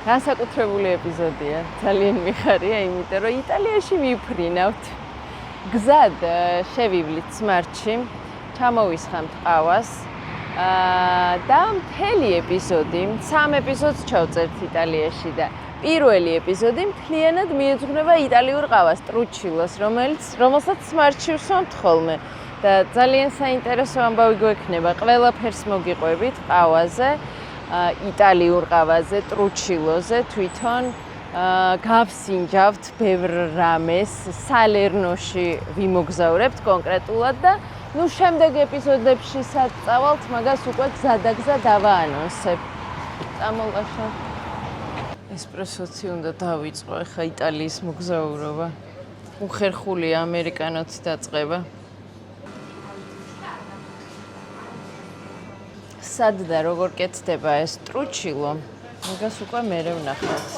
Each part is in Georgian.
განსაკუთრებული ეპიზოდია. ძალიან მიხარია, იმიტომ რომ იტალიაში მივფრინავთ. გზად შევივლით სმარტში, ჩამოვისხამთ ყავას და მთელი ეპიზოდი, 3 ეპიზოდს ჩავწერთ იტალიაში და პირველი ეპიზოდი მთლიანად მიეძღვნება იტალიურ ყავას, ტრუჩილოს, რომელსაც სმარტში ვსვამთ ხოლმე. და ძალიან საინტერესო ამბავი გვექნება, ყველაფერს მოგიყვებით ყავაზე, იტალიურ ყავაზე, ტრუჩილოზე, თვითონ გავსინჯავთ ბევრ რამეს, სალერნოში ვიმოგზავრებთ კონკრეტულად და შემდეგ ეპიზოდებში სად წავალთ, მაგას უკვე გზადაგზა დავაანონსებ. წამოლაშა. ესპრესოცი უნდა დავიწყო, ეხა იტალიის მოგზაურობა. უხერხული ამერიკანოცი დაწყება. სად და როგორ კეთდება ეს ტრუჩილო, მაგას უკვე მერე ვნახავთ.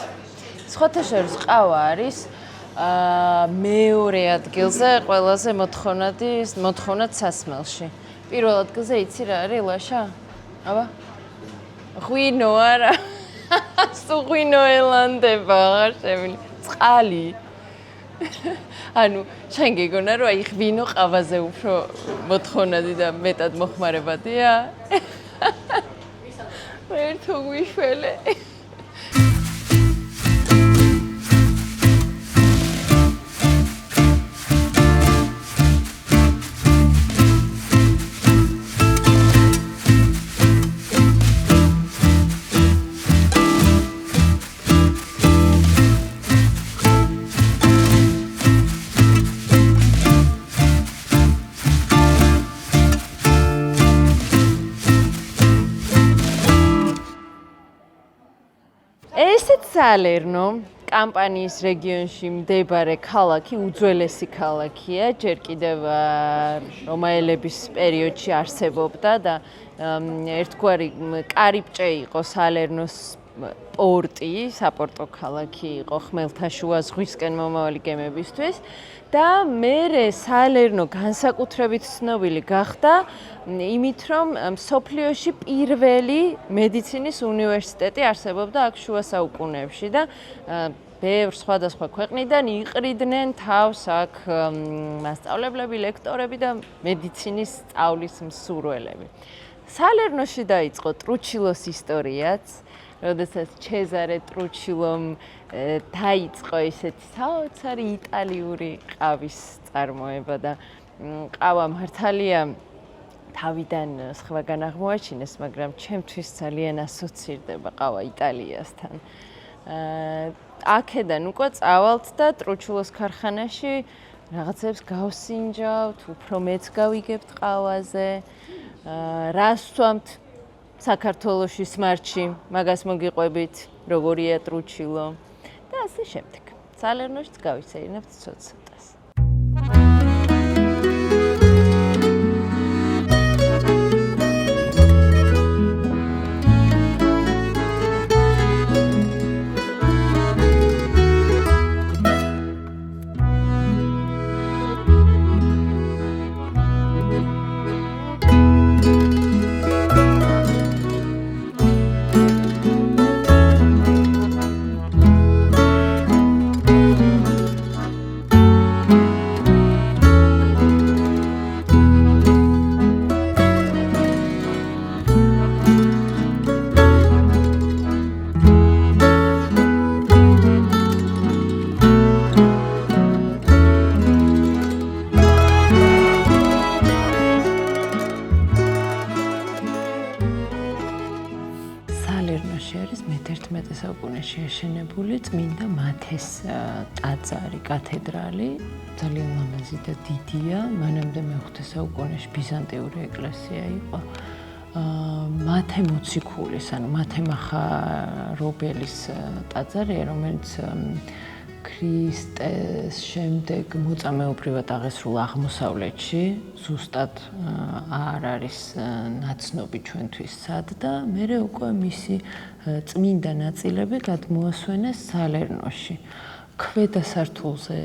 სხვათა შორის ყავა არის მეორე ადგილზე ყველაზე მოთხოვნად სასმელში. პირველ ადგილზე იცი რა არის ლაშა? აბა? ღვინო არა. ღვინო ელანდება აღარ შემილი. წყალი. ანუ შენ გეგონა რომ აი ღვინო ყავაზე უფრო მოთხოვნადი და მეტად მოხმარებადია? ერთო გვიშველე. სალერნო კამპანიის რეგიონში მდებარე ქალაქი, უძველესი ქალაქია, ჯერ კიდევ რომაელების პერიოდში არსებობდა და ერთგვარი კარიბჭე იყო სალერნოს პორტი, საპორტო ქალაქი იყო ხმელთაშუა ზღვისკენ მომავალი გემებისთვის და მერე სალერნო განსაკუთრებით ცნობილი გახდა იმით, რომ მსოფლიოში პირველი მედიცინის უნივერსიტეტი არსებობდა აქ შუა საუკუნეებში და ბევრ სხვადასხვა ქვეყნიდან იყრიდნენ თავს აქ მასწავლებლები, ლექტორები და მედიცინის სწავლის მსურველები. სალერნოში დაიწყო ტრუჩილოს ისტორიაც, როდესაც ჩეზარე ტრუჩილომ დაიწყო ესეთი საოცარი იტალიური ყავის წარმოება და ყავა მართალია თავიდან სხვაგან აღმოაჩინეს, მაგრამ ჩემთვის ძალიან ასოცირდება ყავა იტალიასთან. აქედან უკვე წავალთ და ტრუჩილოს ქარხანაში რაღაცებს გავსინჯავთ, უფრო მეც გავიგებთ ყავაზე, რას ვსვამთ საქართველოში სმარტში, მაგას მოგიყვებით, როგორია ტრუჩილო და ასე შემდეგ. სალერნოშიც გავისეირნებთ ცოტას. შეშენებული წმინდა მათეს ტაძარი, კათედრალი, ძალიან ლამაზი და დიდია, მანამდე მე-5 საუკუნეში ბიზანტიური ეკლესია იყო. მათე მოციქულის, ანუ მათე მახარობელის ტაძარია, რომელიც ქრისტეს შემდეგ მოწამეობრივად აღესრულა აღმოსავლეთში, ზუსტად არ არის ნაცნობი ჩვენთვის სად და მერე უკვე მისი წმინდა ნაწილები გადმოასვენეს სალერნოში. ქვედა სართულზე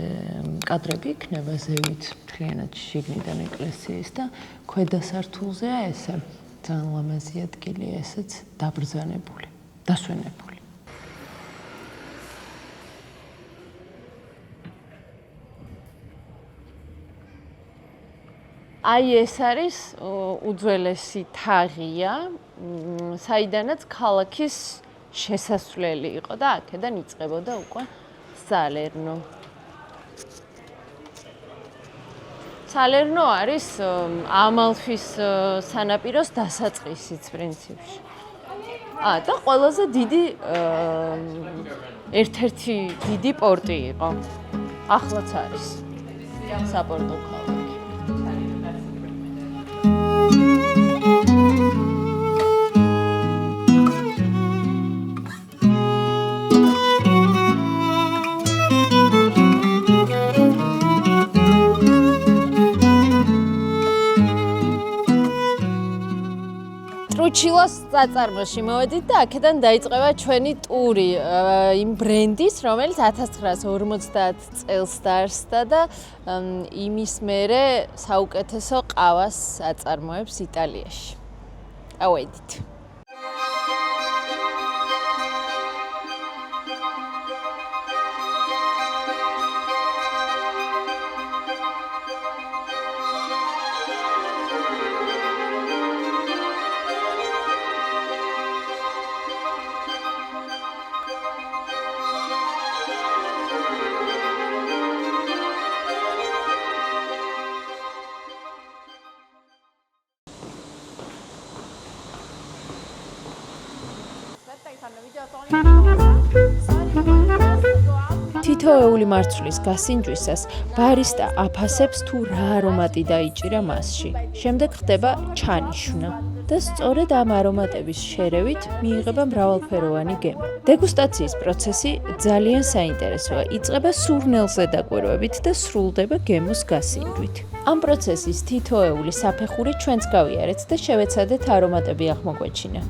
კადრები იქნება ზევით მთლიანად შიგნიდან ეკლესიის და ქვედა სართულზეა ესე ძალიან ლამაზი ადგილია ესეც დაბრძანებული, დასვენებული. აი ეს არის უძველესი თაღია, საიდანაც ქალაქის შესასვლელი იყო და აქედან იწყებოდა უკვე სალერნო. სალერნო არის ამალფის სანაპიროს დასაწყისიც პრინციპში. და ყველაზე დიდი ერთ-ერთი დიდი პორტი იყო. ახლაც არის საპორტო ქალაქი. ტრუჩილოს წაწარმოში მოვედით და აქედან დაიწყება ჩვენი ტური იმ ბრენდის, რომელიც 1950 წელს დაარსდა და იმის მერე საუკეთესო ყავას აწარმოებს იტალიაში. ავედით. თითოეული მარცვლის გასინჯვისას ბარისტა აფასებს თუ რა არომატი დაიჭირა მასში. შემდეგ ხდება ჩანიშვნა და სწორედ ამ არომატების შერევით მიიღება მრავალფეროვანი გემო. დეგუსტაციის პროცესი ძალიან საინტერესოა. იწყება სურნელზე დაკვირვებით და სრულდება გემოს გასინჯვით. ამ პროცესის თითოეული საფეხური ჩვენც გავიარეთ და შევეცადეთ არომატები აღმოგვეჩინა.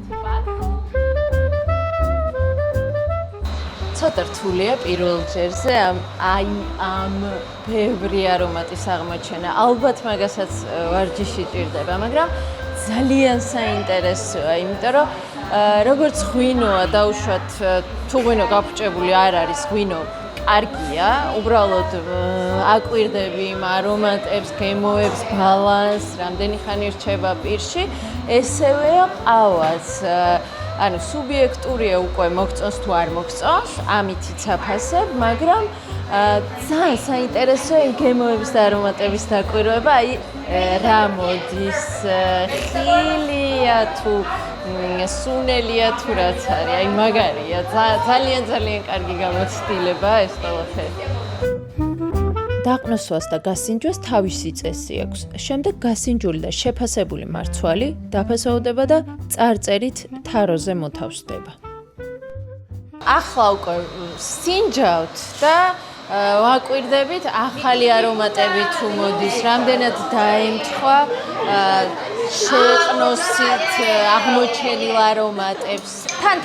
ცოტა რთულია პირველ ჯერზე ამ ბევრი არომატის აღმოჩენა. ალბათ მაგასაც ვარჯიში ჭირდება, მაგრამ ძალიან საინტერესოა, იმიტომ რომ როგორც ღვინოა დაუშვათ, თუ ღვინო გაფუჭებული არ არის, ღვინო კარგია, უბრალოდ აკვირდები იმ არომატებს, გემოებს, ბალანს, რამდენი ხანი რჩება პირში, ესევეა ყავაც. ანუ სუბიექტურია უკვე მოგწონს თუ არ მოგწონს, ამითიც აფასებ, მაგრამ ძალიან საინტერესოა იმ გემოების და არომატების დაკვირვება, აი რა მოდის, ხილია თუ სუნელია თუ რაც არის, აი მაგარია, ძალიან კარგი გამოცდილება ეს ყველაფერი. დაყნოსვას და გასინჯვას თავისი წესი აქვს. შემდეგ გასინჯული და შეფასებული მარცვალი დაფასოვდება და წარწერით თაროზე მოთავსდება. ახლა უკვე სინჯავთ და ვაკვირდებით ახალი არომატები თუ მოდის, რამდენად დაემთხვა შეყნოსით აღმოჩენილ არომატებს. თან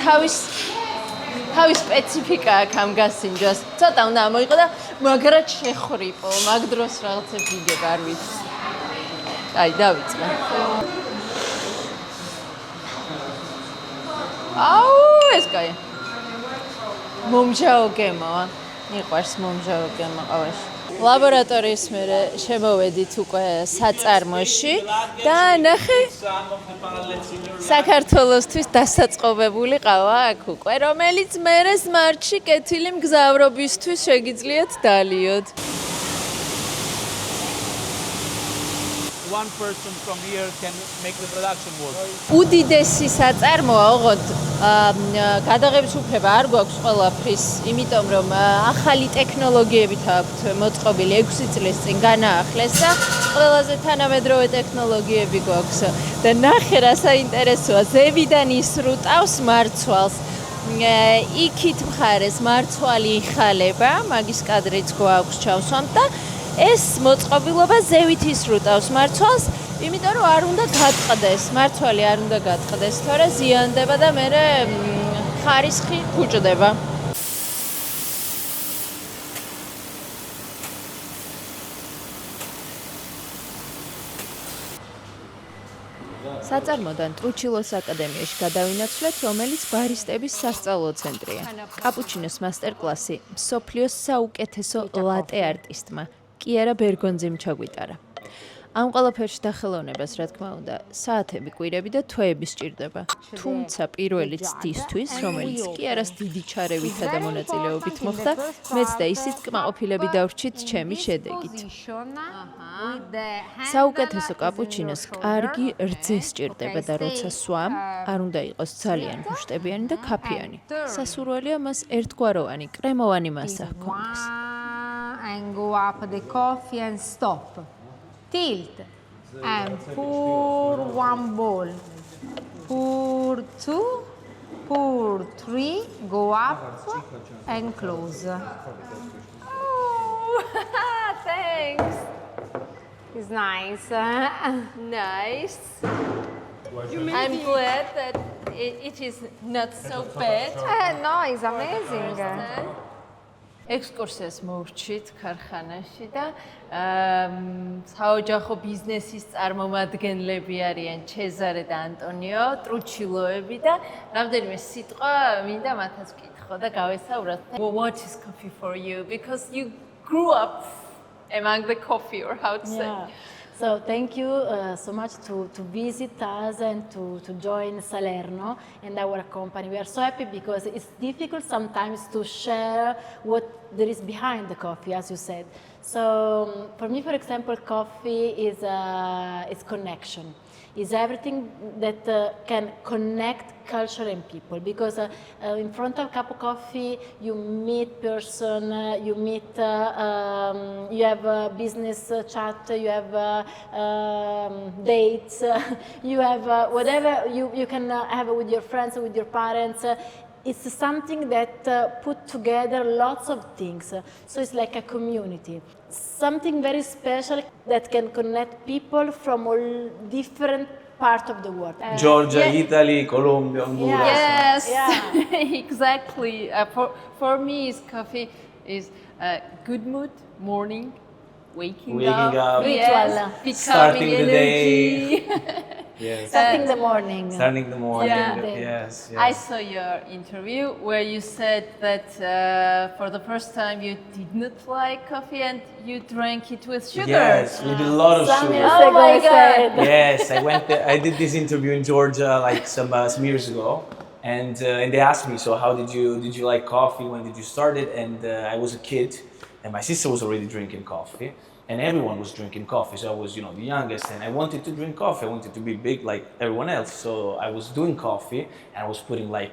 თავის სპეციფიკა აქვს ამ გასინჯვას. ცოტა უნდა ამოიღო და მაგრად შეხრიპო, მაგ დროს რაღაცები იგებ არ ვიცი. აი, დავიწყე. აუ, ეს კაი. მომჟაო გემოა. მიყვარს მომჟაო გემო ყავაში. ლაბორატორიის მერე შემოვედით უკვე საწარმოში და ნახე საქართველოსთვის დასაწყობებული ყავა აქ უკვე, რომელიც მერე სმარტში კეთილი მგზავრობისთვის შეგიძლიათ დალიოთ. One person from here can make the production work. უდიდესი საწარმოა, ოღონდ გადაღების უფლება არ გვაქვს ყველაფრის, იმიტომ რომ ახალი ტექნოლოგიებით აქვთ მოწყობილი 6 წლის წინ განაახლეს და ყველაზე თანამედროვე ტექნოლოგიები გვაქვს. და ნახე რა საინტერესოა, ზევიდან ისრუტავს მარცვალს. იქით მხარეს მარცვალი იხალება, მაგის კადრიც გვაქვს ჩავსვამთ და ეს მოწყობილობა ზევით ისრუტავს მარცვალს, იმიტომ რომ არ უნდა გატყდეს, მარცვალი არ უნდა გატყდეს, თორე ზიანდება და მერე ხარისხი ფუჭდება. საწარმოდან ტრუჩილოს აკადემიაში გადავინაცვლეთ, რომელიც ბარისტების სასწავლო ცენტრია. კაპუჩინოს მასტერკლასი მსოფლიოს საუკეთესო ლატე არტისტმა კიერა ბერგონძიმ ჩაგვიტარა. ამ ყველაფერში დახელოვნებას, რა თქმა უნდა, საათები, კვირები და თვეები სჭირდება. თუმცა პირველი ცდისთვის, რომელიც კი არას დიდი ჩარევითა და მონაწილეობით მოხდა, მეც და ისიც კმაყოფილები დავრჩით ჩემი შედეგით. საუკეთესო კაპუჩინოს კარგი რძე სჭირდება და როცა სვამ, არ უნდა იყოს ძალიან გუშტებიანი და ქაფიანი. სასურველია მას ერთგვაროვანი, კრემოვანი მასა ჰქონდეს. And go up the coffee and stop. Tilt and pour one bowl. Pour two, pour three, go up and close. Oh, thanks. It's nice. Nice. I'm glad that it is not so bad. No, it's amazing. ექსკურსიას მოვრჩით ქარხანაში და საოჯახო ბიზნესის წარმომადგენლები არიან ჩეზარე და ანტონიო, ტრუჩილოები და რამდენიმე სიტყვა მინდა მათაც ვკითხო და გავესაუბროთ. What is coffee for you? Because you grew up among the coffee, or how to say. So thank you so much to visit us and to join Salerno and our company. We are so happy because it's difficult sometimes to share what there is behind the coffee, as you said. So for me, for example, coffee is connection. Is everything that can connect culture and people, because in front of a cup of coffee you meet person, you meet, you have business chat, you have dates, you have whatever you can have with your friends, with your parents. It's something that put together lots of things. So it's like a community. Something very special that can connect people from all different parts of the world. Georgia, Italy, Colombia, Honduras. Yes, Yeah. exactly. For me, coffee is a good mood, morning, waking up, Ritual. becoming Starting the energy. Yes. Starting the morning. Starting the morning. Yeah. Yes. I saw your interview where you said that for the first time you did not like coffee and you drank it with sugar. Yes, we did a lot of Some sugar. years Oh ago my I God. said. Yes, I did this interview in Georgia like some years ago, and they asked me, so how did you like coffee? When did you start it? And I was a kid, and my sister was already drinking coffee, and everyone was drinking coffee. So I was, the youngest, and I wanted to drink coffee. I wanted to be big like everyone else. So I was doing coffee, and I was putting like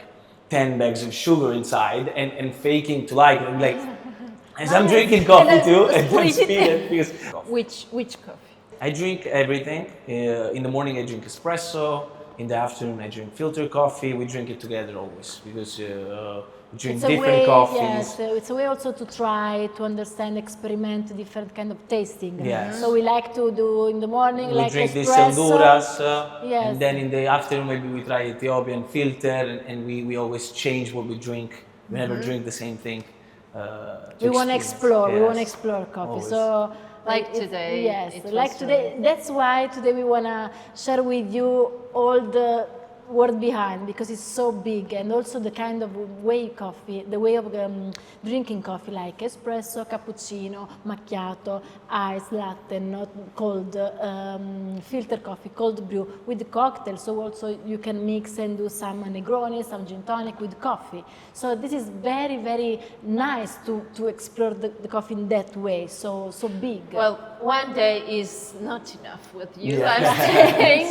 10 bags of sugar inside and faking to like as I'm drinking coffee too, and then speed it because Which coffee? I drink everything. In the morning I drink espresso. In the afternoon I drink filter coffee. We drink it together always because we drink It's a different way, coffees. yes, it's a way also to try to understand, experiment different kind of tasting. Yes. So we like to do in the morning We like drink this espresso. Honduras, Yes. and then in the afternoon maybe we try Ethiopian filter, and we always change what we drink. We never drink the same thing. We want to explore. We want to Yes. explore coffee. Always. So Like it- today, Yes, it like was, today. That's why today we want to share with you all the world behind, because it's so big, and also the kind of way coffee, the way of drinking coffee, like espresso, cappuccino, macchiato, ice, latte, not cold, filter coffee, cold brew with the cocktail. So also you can mix and do some Negroni, some gin tonic with coffee. So this is very, very nice to explore the coffee in that way. So big. Well, one day is not enough with you, Yeah. I'm saying,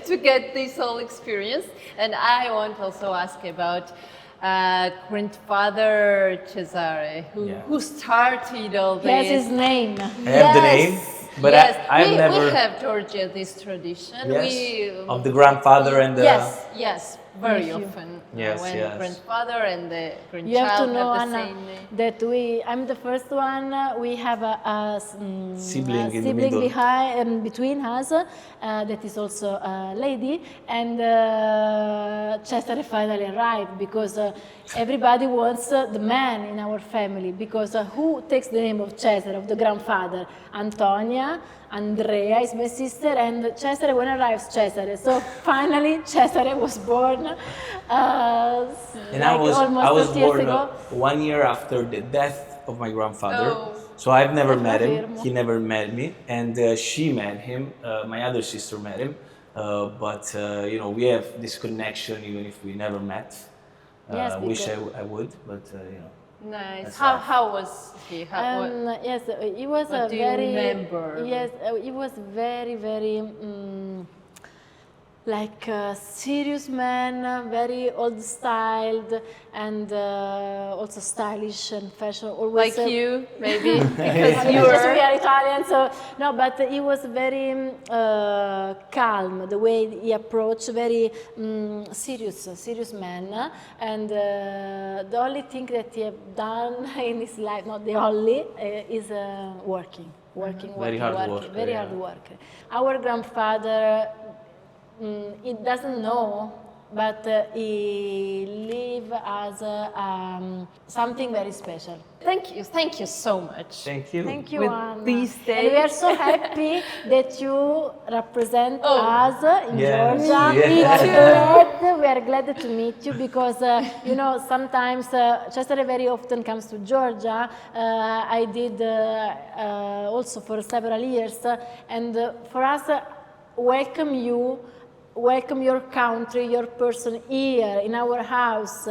to get this whole experience. And I want to also ask about grandfather Cesare, who started all this. Yes, his name. I have the name, but yes. I've we, never. We have Georgia this tradition. Yes, We, of the grandfather and the. yes, very Nephew. often. Yes, when yes. grandfather and the grandchild You have to know, have the Anna, same name. that I'm the first one. We have Sibling in the sibling middle. behind, between us, that is also a lady, and Cesare finally arrived, because everybody wants the man in our family, because who takes the name of Cesare, of the grandfather? Antonia, Andrea is my sister, and Cesare, when arrives Cesare. So finally Cesare was born, And like I was almost 30 years born ago. 1 year after the death of my grandfather. Oh. So I've never met him. He never met me, and she met him. My other sister met him, but you know, we have this connection even if we never met. Yes, Wish because- I would, but you know. Nice. That's How was he? Yes, he was What a do you very. remember? Yes, he was very like a serious man, very old styled, and also stylish and fashion. Always Like you, maybe because you you we were. are Italian, so no, but he was very calm. The way he approached, very serious man. And the only thing that he have done in his life, not the only, is working. Very hard worker, very yeah. hard work. Our grandfather, he doesn't know, but he live as something very special. Thank you so much. Thank you. Thank you, With Anna. these And we are days. so happy that you represent us in Yes. Georgia. Yeah. We are glad to meet you because you know sometimes Cesare very often comes to Georgia. I did also for several years, and for us, welcome your country, your person here in our house,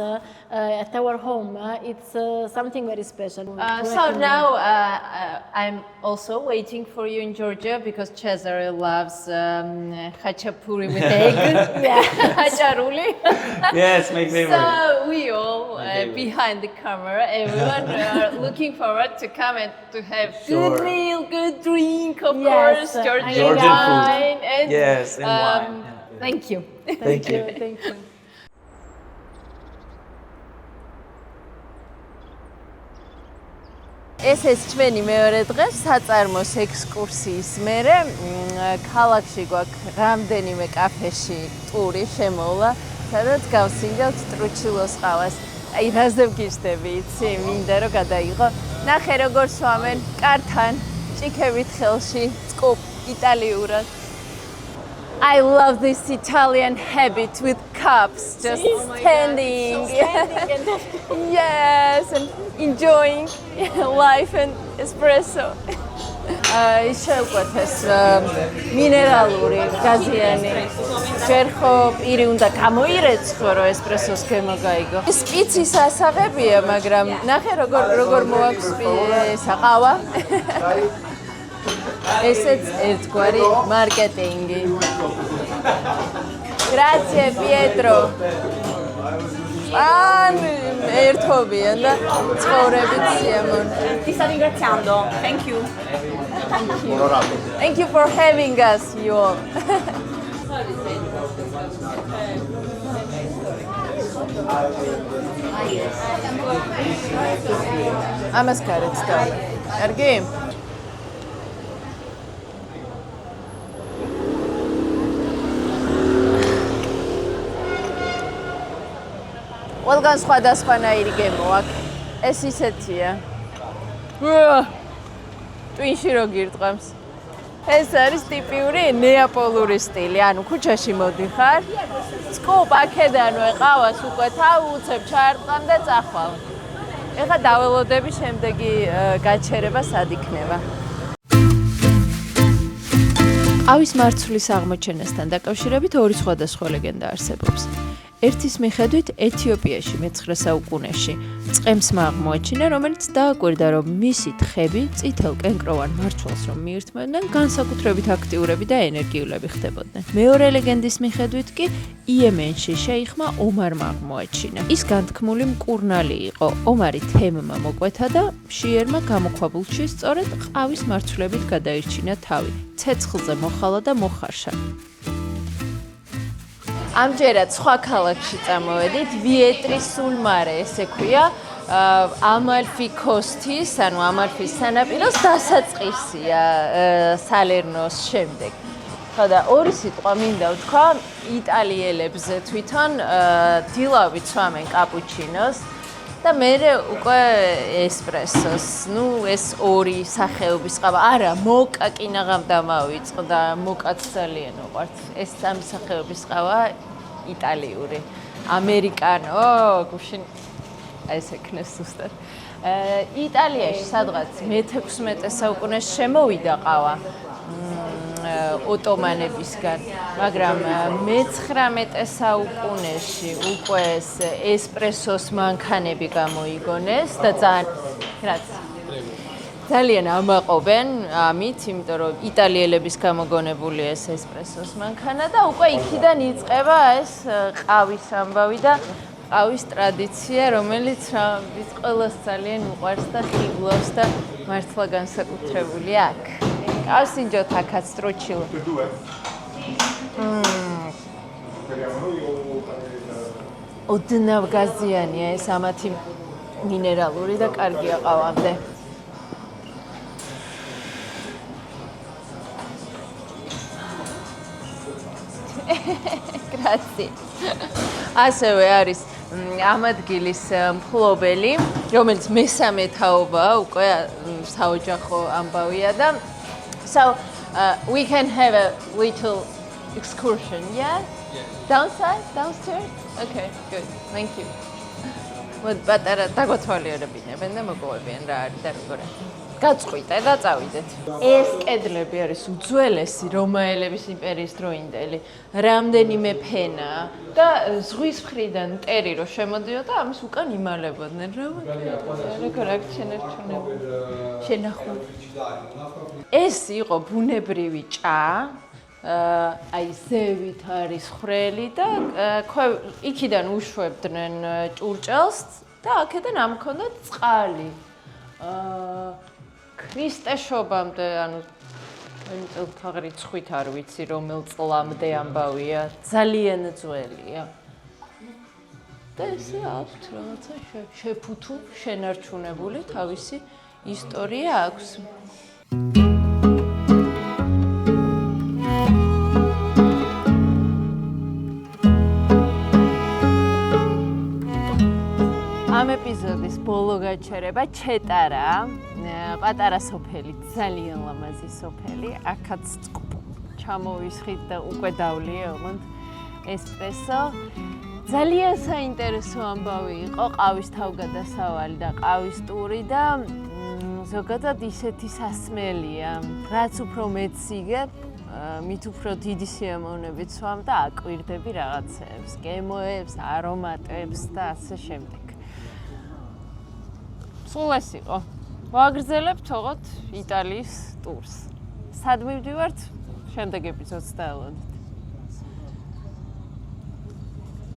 at our home. It's something very special. So now I'm also waiting for you in Georgia because Cesare loves khachapuri with egg. Khacharuli. Yes, my favorite. So we all behind the camera, everyone are looking forward to come and to have Sure. good meal, good drink, of Yes, course, Georgian Georgian food. wine, and Yes, and wine. Yeah. Thank you. Thank you. Thank you. ეს ჩვენი მეორე დღე საწარმოს ექსკურსიის მერე ქალაქში გვაქვს რამდენიმე კაფეში ტური შემოვლა, სადაც გავსინჯავთ ტრუჩილოს ყავას. აი რაზე ვგიჟდები, იცი, მინდა რომ გადაიღო. ნახე როგორ სვამენ კართან, ჭიქებით ხელში, წყობ იტალიურად. I love this Italian habit with cups, just standing. Yes, and enjoying life and espresso. შევყვეთ ეს მინერალური გაზიანი. ჯერ ხო პირი უნდა გამოირეცხო, რომ ესპრესოს გემო გაიგო. ეს პიცის ასაღებია, მაგრამ ნახე როგორ მოაქვს საყავა. ესეც ერთგვარი მარკეტინგი. Grazie Pietro. ერთობიან და ცხოვრებით სიამოვნო. Ti sta ringraziando. Thank you. Thank you for having us, you all. ამას კარეთს გავლა. კარგი? ყველგან სხვადასხვანაირი გემო აქვს. ეს ისეთია. ტვინში რო გირტყამს. ეს არის ტიპიური ნეაპოლური სტილი. ანუ ქუჩაში მოდიხარ, წყობ აქედანვე ყავას უკვე თავუცებ, ჩაარტყამ და წახვალ. ეხლა დაველოდები შემდეგი გაჩერება სად იქნება. ყავის მარცვლის აღმოჩენასთან დაკავშირებით ორი სხვადასხვა ლეგენდა არსებობს. ერთის მიხედვით ეთიოპიაში მე-9 საუკუნეში წყემსმა აღმოაჩინა, რომელიც დააკვირდა, რომ მისი თხები წითელ კენკროვან მარცვალს რომ მიირთმევდნენ, განსაკუთრებით აქტიურები და ენერგიულები ხდებოდნენ. მეორე ლეგენდის მიხედვით კი იემენში შეიხმა ომარმა აღმოაჩინა. ის განთქმული მკურნალი იყო. ომარი თემმა მოკვეთა და მშიერმა გამოქვაბულში სწორედ ყავის მარცვლებით გადაირჩინა თავი. ცეცხლზე მოხალა და მოხარშა. ამჯერად სხვა ქალაქში წამოვედით, ვიეტრის სულმარე ესე ქვია, ამალფი კოსტის, ანუ ამალფის სანაპიროს დასაწყისია სალერნოს შემდეგ. ხო და ორი სიტყვა მინდა ვთქვა, იტალიელებზე თვითონ დილავით სვამენ კაპუჩინოს და მერე უკვე ესპრესოს. ნუ ეს ორი სახეობის ყავა. არა, მოკა კინაღამ დამავიწყო და მოკაც ძალიან უყვართ. ეს სამი სახეობის ყავა იტალიური. ამერიკანო, გუშინ აი ეს ეკნეს ზუსტად. იტალიაში სადღაც მე-16 საუკუნეში შემოვიდა ყავა ოტომანებისგან, მაგრამ მე-19 საუკუნეში უკვე ეს ესპრესოს მანქანები გამოიგონეს და ძალიან ამაყობენ ამით, იმიტომ რომ იტალიელების გამოგონებული ეს ესპრესოს მანქანა და უკვე იქიდან იწყება ეს ყავის ამბავი და ყავის ტრადიცია, რომელიც ვის ყველას ძალიან უყვარს და ხიბლავს და მართლა განსაკუთრებული აქ. Singiot acá strocilo. ოდნავ გაზიანია ეს ამათი მინერალური და კარგია ყავამდე. Grazie. ასევე არის ამ ადგილის მფლობელი, რომელიც მესამე თაობაა, უკვე საოჯახო ამბავია და So we can have a little excursion, yeah? Downstairs? Okay, good. Thank you. პატარა დაგვათვალიერებინებენ და მოგოვებიან რა არის და როგორ არის. გაწყვიტე და წავიდეთ. ეს კედლები არის უძველესი რომაელების იმპერიის დროინდელი. რამდენიმე ფენა და ზღვის მხრიდან მტერი რო შემოდიოდა, ამის უკან იმალებოდნენ. როგორ აქ შენერჩუნებული. შენახული. ეს იყო ბუნებრივი ჭა. აი ზევით არის ხრელი და იქიდან უშვებდნენ ჭურჭელს და აქედან ამ ქონდათ წყალი. ქრისტეშობამდე, ანუ წელთაღრიცხვით არ ვიცი რომელ წლამდე ამბავია, ძალიან ძველია. და ესე აქვს რაღაცა შეფუთუ, შენარჩუნებული თავისი ისტორია აქვს. ამ ეპიზოდის ბოლო გაჩერება ჩეტარა, პატარა სოფელი, ძალიან ლამაზი სოფელი, აქაც ჩამოვისხით და უკვე დავლიე ოღონდ ესპრესო. ძალიან საინტერესო ამბავი იყო ყავის თავგადასავალი და ყავის ტური და ზოგადად ისეთი სასმელია, რაც უფრო მეც იგებ, მით უფრო დიდი სიამოვნებით ვსვამ და აკვირდები რაღაცებს, გემოებს, არომატებს და ასე შემდეგ. სულ ეს იყო. ვაგრძელებთ თողოთ იტალიის ტურს. სად მივდივართ? შემდეგ ეპიზოდს დაელოდეთ.